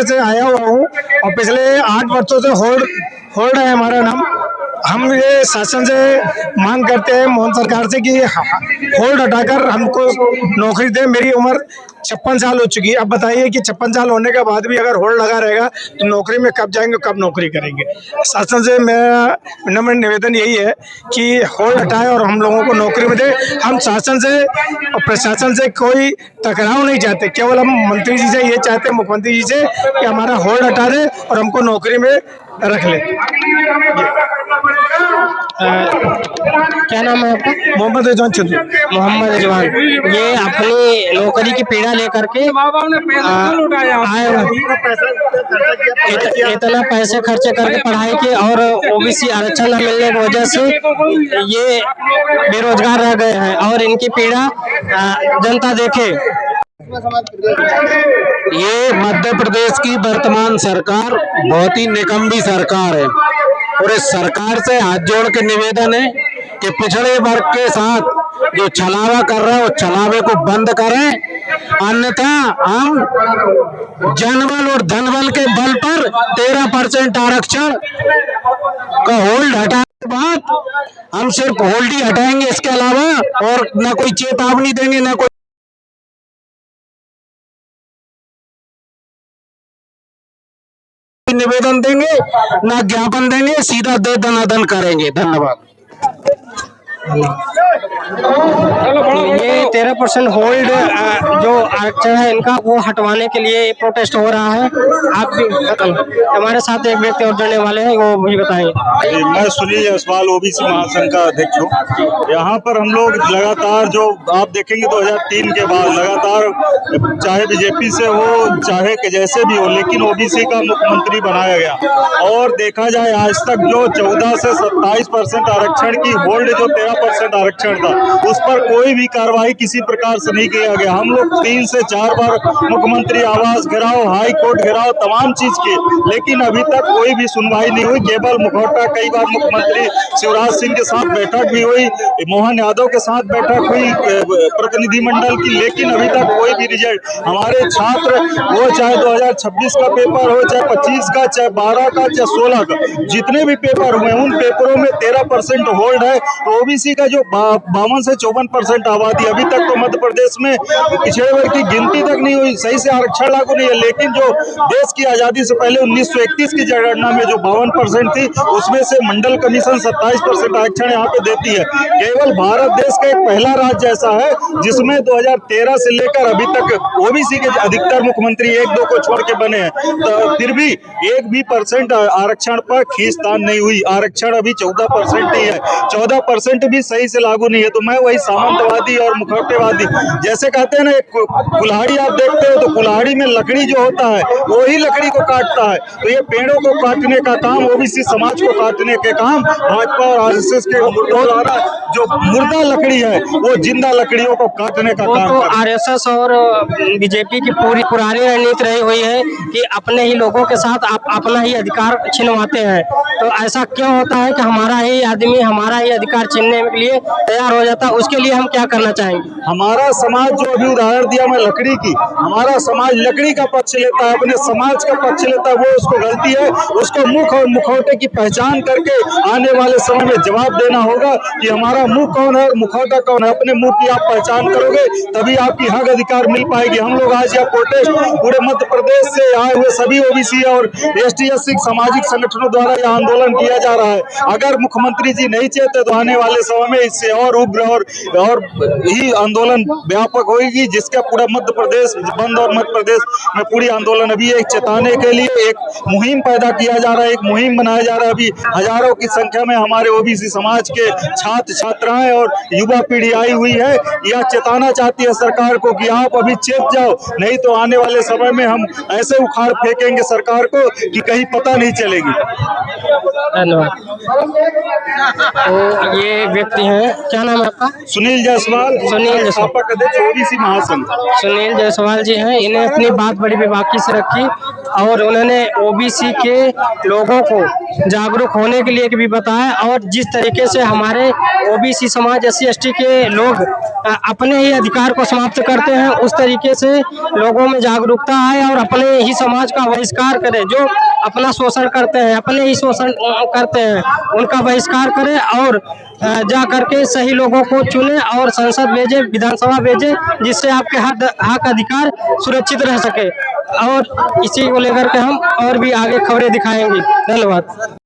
से आया हुआ हूँ और पिछले 8 वर्षों से होल्ड है हमारा नाम। हम ये शासन से मांग करते हैं मोहन सरकार से कि होल्ड हटाकर हमको नौकरी दे। मेरी उम्र 56 साल हो चुकी है। अब बताइए कि 56 साल होने के बाद भी अगर होल्ड लगा रहेगा तो नौकरी में कब जाएंगे, कब नौकरी करेंगे। शासन से मेरा नम्र निवेदन यही है कि होल्ड हटाए और हम लोगों को नौकरी में दे। हम शासन से और प्रशासन से कोई टकराव नहीं चाहते, केवल हम मंत्री जी से ये चाहते हैं, मुख्यमंत्री जी से, कि हमारा होल्ड हटा दे और हमको नौकरी में रख ले। क्या नाम है आपका? मोहम्मद रिजवान चंद्र। मोहम्मद रिजवान, ये अपनी नौकरी की पीड़ा लेकर के आए हुए, इतना पैसे खर्चे करके पढ़ाई की और ओबीसी आरक्षण न मिलने की वजह से ये बेरोजगार रह गए हैं और इनकी पीड़ा जनता देखे। ये मध्य प्रदेश की वर्तमान सरकार बहुत ही निकम्मी सरकार है और इस सरकार से हाथ जोड़ के निवेदन है कि पिछड़े वर्ग के साथ जो छलावा कर रहे हैं वो छलावे को बंद करें, अन्यथा हम जनबल और धनबल के बल पर 13% आरक्षण का होल्ड हटाने के बाद हम सिर्फ होल्ड ही हटाएंगे, इसके अलावा और न कोई चेतावनी देंगे, न कोई निवेदन देंगे, ना ज्ञापन देंगे, सीधा दे दनादन करेंगे। धन्यवाद। ये 13% होल्ड जो आरक्षण है इनका वो हटवाने के लिए प्रोटेस्ट हो रहा है। आप भी हमारे साथ एक व्यक्ति और जुड़ने वाले हैं, वो भी बताएंगे। मैं सुनील जायसवाल ओबीसी महासंघ का अध्यक्ष हूँ। यहाँ पर हम लोग लगातार जो आप देखेंगे 2003 के बाद लगातार चाहे बीजेपी से हो चाहे जैसे भी हो, लेकिन ओबीसी का मुख्यमंत्री बनाया गया। और देखा जाए आज तक जो 14 से 27% आरक्षण की होल्ड जो 13% आरक्षण था उस पर कोई भी कार्रवाई किसी प्रकार से नहीं किया गया। हम लोग 3 से 4 बार मुख्यमंत्री आवास घेराव, हाई कोर्ट घेराव, तमाम चीज की, लेकिन अभी तक कोई भी सुनवाई नहीं हुई। केवल मुखौटा कई बार मुख्यमंत्री शिवराज सिंह के साथ बैठक भी हुई, मोहन यादव के साथ बैठक हुई प्रतिनिधिमंडल की, लेकिन अभी तक कोई भी रिजल्ट हमारे छात्र वो चाहे 2026 का पेपर हो, चाहे 25 का, चाहे 12 का, चाहे 16 का, जितने भी पेपर हुए उन पेपरों में 13% होल्ड है। तो ओबीसी का जो 52 से 54% आबादी, अभी तक तो मध्य प्रदेश में पिछड़े वर्ग की गिनती तक नहीं हुई, सही से आरक्षण लागू नहीं है। लेकिन जो देश की आजादी से पहले 1931 की जनगणना में जो 52% थी उसमें से मंडल कमीशन 27% आरक्षण यहाँ पे देती है। केवल भारत देश का एक पहला राज्य ऐसा है जिसमें 2013 से लेकर अभी तक ओबीसी के अधिकतर मुख्यमंत्री 1-2 को छोड़ के बने हैं, तो फिर भी 1% आरक्षण पर खींचतान नहीं हुई। आरक्षण अभी 14% ही है, 14% भी सही से लागू नहीं है। तो मैं वही सामंतवादी और मुखौटेवादी, जैसे कहते हैं ना, एक कुल्हाड़ी आप देखते हो तो कुल्हाड़ी में लकड़ी जो होता है वही लकड़ी को काटता है। तो ये पेड़ों को काटने का काम, ओबीसी समाज को काटने के काम भाजपा और आरएसएस के द्वारा जो मुर्दा लकड़ी है वो जिंदा लकड़ियों को काटने का काम तो आरएसएस और बीजेपी की पूरी पुरानी रणनीति रही हुई है कि अपने ही लोगों के साथ आप अपना ही अधिकार छिनवाते हैं। तो ऐसा क्यों होता है कि हमारा ही आदमी हमारा ही अधिकार छीनने के लिए तैयार हो जाता है? उसके लिए हम क्या करना चाहेंगे? हमारा समाज जो अभी उदाहरण दिया मैं लकड़ी की, हमारा समाज लकड़ी का पक्ष लेता है, अपने समाज का पक्ष लेता है, वो उसको गलती है। उसको मुख और मुखौटे की पहचान करके आने वाले समय में जवाब देना होगा कि हमारा मुंह कौन है और मुखौटा कौन है। अपने मुंह की आप पहचान करोगे तभी आपकी हक अधिकार मिल पाएगी। हम लोग आज यह प्रोटेस्ट पूरे मध्य प्रदेश से आए हुए सभी ओबीसी और एसटी/एससी सामाजिक संगठनों द्वारा यह आंदोलन किया जा रहा है। अगर मुख्यमंत्री जी नहीं चाहते तो आने वाले समय में इससे और उग्र और ही आंदोलन व्यापक होगी, जिसका पूरा मध्य प्रदेश बंद और मध्य प्रदेश में पूरी आंदोलन अभी एक चेताने के लिए एक मुहिम पैदा किया जा रहा है, एक मुहिम बनाया जा रहा है। अभी हजारों की संख्या में हमारे ओबीसी समाज के छात्र छात्राएं और युवा पीढ़ी आई हुई है। यह चेताना चाहती है सरकार को कि आप अभी चेत जाओ, नहीं तो आने वाले समय में हम ऐसे उखाड़ फेंकेंगे सरकार को कि कहीं पता नहीं चलेगी। धन्यवाद। तो ये व्यक्ति हैं, क्या नाम है आपका? सुनील जायसवाल, संस्थापक अध्यक्ष ओबीसी महासंघ। सुनील जायसवाल जी हैं। इन्हें अपनी बात बड़ी बेबाकी से रखी और उन्होंने ओबीसी के लोगों को जागरूक होने के लिए भी बताया। और जिस तरीके से हमारे ओबीसी समाज SC/ST के लोग अपने ही अधिकार को समाप्त करते हैं, उस तरीके से लोगों में जागरूकता आए और अपने ही समाज का बहिष्कार करें। जो अपना शोषण करते हैं, अपने ही शोषण करते हैं, उनका बहिष्कार करें और जा करके सही लोगों को चुने और संसद भेजे, विधानसभा भेजे, जिससे आपके हक अधिकार सुरक्षित रह सके। और इसी को लेकर के हम और भी आगे खबरें दिखाएंगे। धन्यवाद।